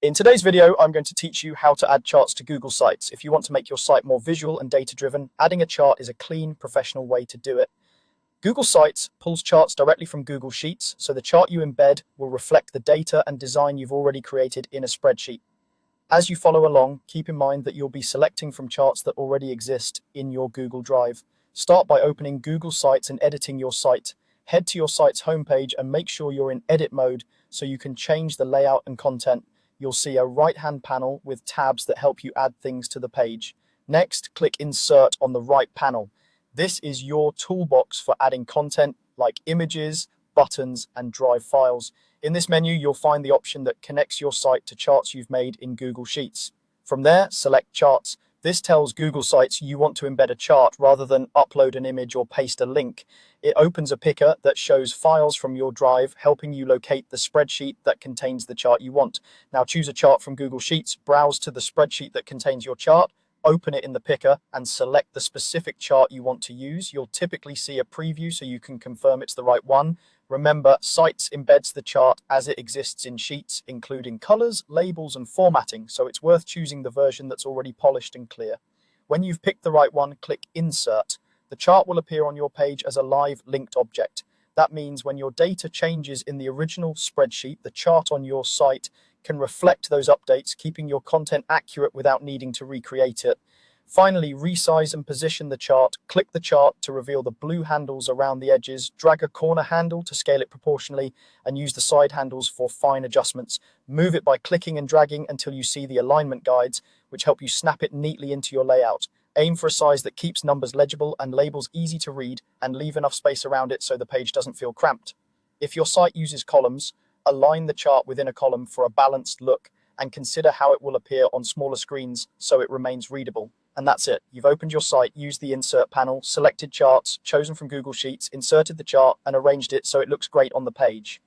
In today's video, I'm going to teach you how to add charts to Google Sites. If you want to make your site more visual and data-driven, adding a chart is a clean, professional way to do it. Google Sites pulls charts directly from Google Sheets, so the chart you embed will reflect the data and design you've already created in a spreadsheet. As you follow along, keep in mind that you'll be selecting from charts that already exist in your Google Drive. Start by opening Google Sites and editing your site. Head to your site's homepage and make sure you're in edit mode so you can change the layout and content. You'll see a right-hand panel with tabs that help you add things to the page. Next, click Insert on the right panel. This is your toolbox for adding content like images, buttons, and Drive files. In this menu, you'll find the option that connects your site to charts you've made in Google Sheets. From there, select Charts. This tells Google Sites you want to embed a chart rather than upload an image or paste a link. It opens a picker that shows files from your Drive, helping you locate the spreadsheet that contains the chart you want. Now choose a chart from Google Sheets, browse to the spreadsheet that contains your chart, open it in the picker, and select the specific chart you want to use. You'll typically see a preview so you can confirm it's the right one. Remember, Sites embeds the chart as it exists in Sheets, including colors, labels, and formatting, so it's worth choosing the version that's already polished and clear. When you've picked the right one, click Insert. The chart will appear on your page as a live linked object. That means when your data changes in the original spreadsheet, the chart on your site can reflect those updates, keeping your content accurate without needing to recreate it. Finally, resize and position the chart. Click the chart to reveal the blue handles around the edges, drag a corner handle to scale it proportionally, and use the side handles for fine adjustments. Move it by clicking and dragging until you see the alignment guides, which help you snap it neatly into your layout. Aim for a size that keeps numbers legible and labels easy to read, and leave enough space around it so the page doesn't feel cramped. If your site uses columns, align the chart within a column for a balanced look, and consider how it will appear on smaller screens so it remains readable. And that's it. You've opened your site, used the Insert panel, selected charts, chosen from Google Sheets, inserted the chart, and arranged it so it looks great on the page.